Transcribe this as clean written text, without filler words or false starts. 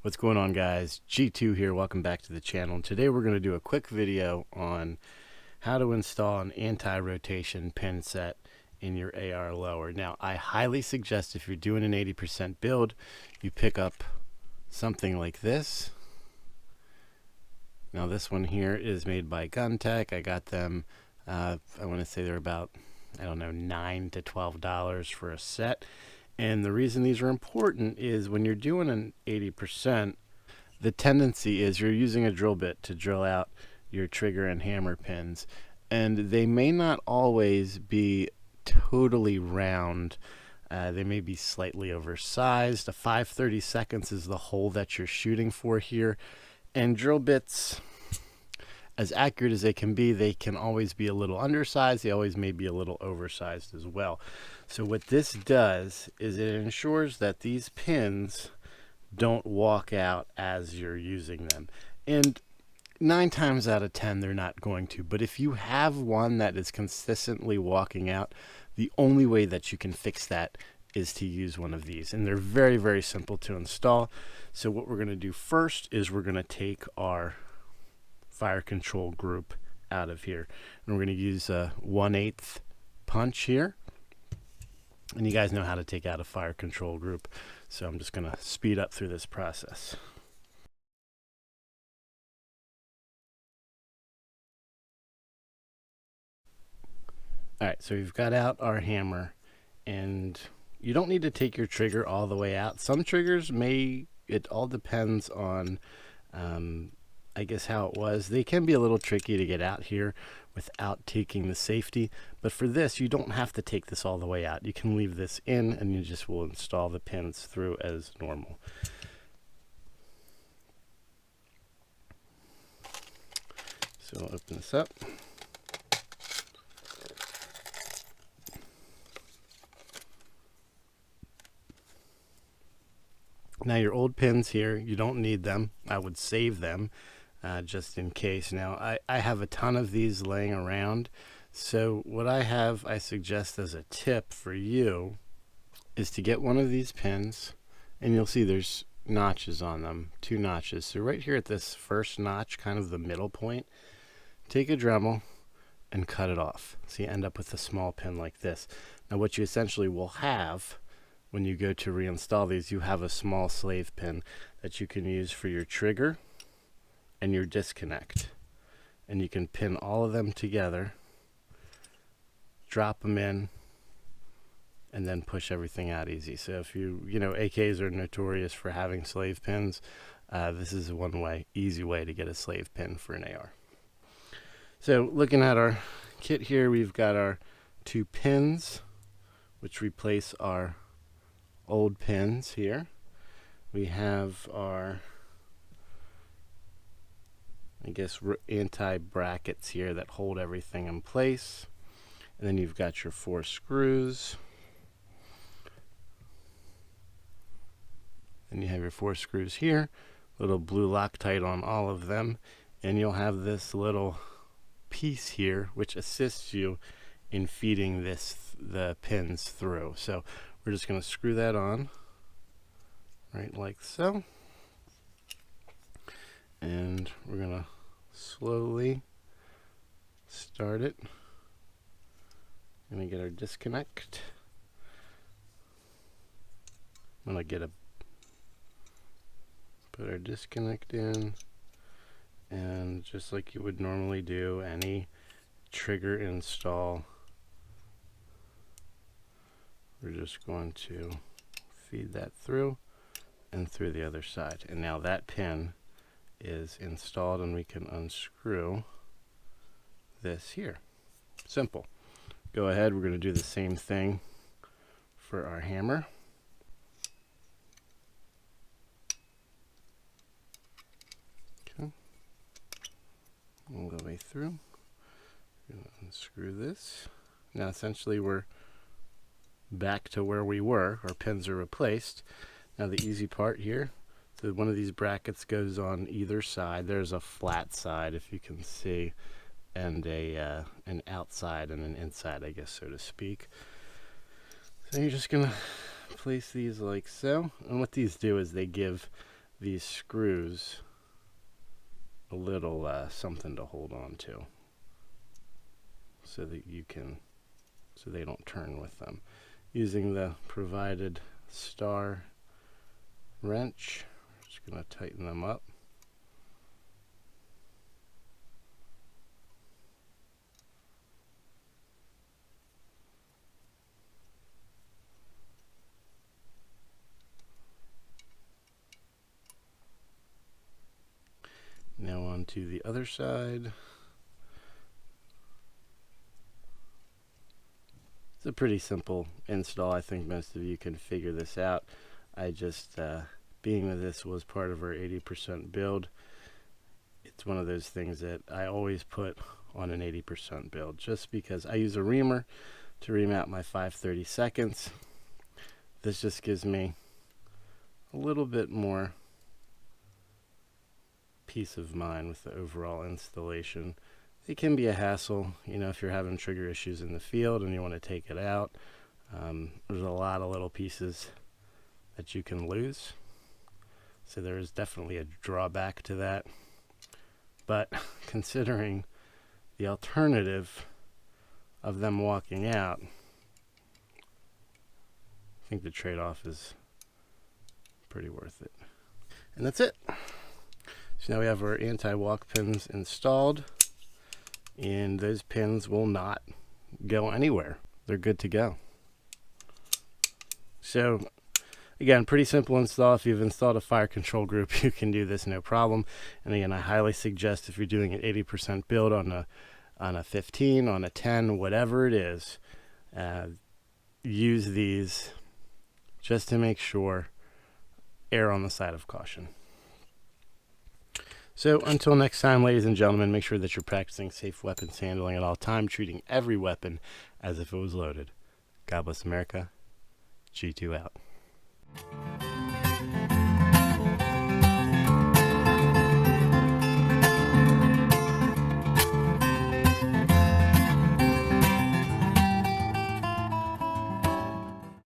What's going on, guys? G2 here. Welcome back to the channel. And today we're going to do a quick video on how to install an anti-rotation pin set in your AR lower. Now, I highly suggest if you're doing an 80% build, you pick up something like this. Now, this one here is made by GunTech. I got them, I want to say they're about, I don't know, $9 to $12 for a set. And the reason these are important is when you're doing an 80%, the tendency is you're using a drill bit to drill out your trigger and hammer pins. And they may not always be totally round. They may be slightly oversized. A 5/32 is the hole that you're shooting for here. And drill bits, as accurate as they can always be a little undersized. They always may be a little oversized as well. So what this does is it ensures that these pins don't walk out as you're using them. And 9 times out of 10, they're not going to. But if you have one that is consistently walking out, the only way that you can fix that is to use one of these. And they're very, very simple to install. So what we're going to do first is we're going to take our fire control group out of here. And we're going to use a 1/8 punch here. And you guys know how to take out a fire control group. So I'm just going to speed up through this process. All right, so we've got out our hammer, and you don't need to take your trigger all the way out. Some triggers may, it all depends on, I guess, how it was. They can be a little tricky to get out here without taking the safety, but for this you don't have to take this all the way out. You can leave this in and you just will install the pins through as normal. So I'll open this up. Now your old pins here, you don't need them. I would save them just in case. Now I have a ton of these laying around. So what I suggest as a tip for you is to get one of these pins, and you'll see there's notches on them, 2 notches. So right here at this first notch, kind of the middle point, take a Dremel and cut it off. So you end up with a small pin like this. Now what you essentially will have when you go to reinstall these, you have a small slave pin that you can use for your trigger and your disconnect. And you can pin all of them together, drop them in, and then push everything out easy. So if you know, AKs are notorious for having slave pins. This is one easy way to get a slave pin for an AR. So looking at our kit here, we've got our 2 pins, which replace our old pins here. We have our, I guess, anti-brackets here that hold everything in place. And then you've got your 4 screws. And you have your 4 screws here, little blue Loctite on all of them. And you'll have this little piece here which assists you in feeding the pins through. So we're just going to screw that on right like so, and we're going to slowly start it. I'm going to get our disconnect. I'm going to put our disconnect in, and just like you would normally do any trigger install, we're just going to feed that through and through the other side. And now that pin is installed, and we can unscrew this here. Simple. Go ahead, we're going to do the same thing for our hammer. Okay. All the way through. We're going to unscrew this. Now essentially we're back to where we were. Our pins are replaced. Now the easy part here, so one of these brackets goes on either side. There's a flat side, if you can see, and an outside and an inside, I guess, so to speak. So you're just gonna place these like so, and what these do is they give these screws a little something to hold on to, so that so they don't turn with them. Using the provided star wrench, just going to tighten them up. Now on to the other side. It's a pretty simple install. I think most of you can figure this out. I just, being that this was part of our 80% build, it's one of those things that I always put on an 80% build, just because I use a reamer to ream out my 5/32. This just gives me a little bit more peace of mind with the overall installation. It can be a hassle, you know, if you're having trigger issues in the field and you want to take it out. There's a lot of little pieces that you can lose, so there is definitely a drawback to that. But considering the alternative of them walking out, I think the trade-off is pretty worth it. And that's it. So now we have our anti-walk pins installed, and those pins will not go anywhere. They're good to go. So again, pretty simple install. If you've installed a fire control group, you can do this no problem. And again, I highly suggest, if you're doing an 80% build on a 15, on a 10, whatever it is, use these just to make sure. Err on the side of caution. So until next time, ladies and gentlemen, make sure that you're practicing safe weapons handling at all time, treating every weapon as if it was loaded. God bless America. G2 out.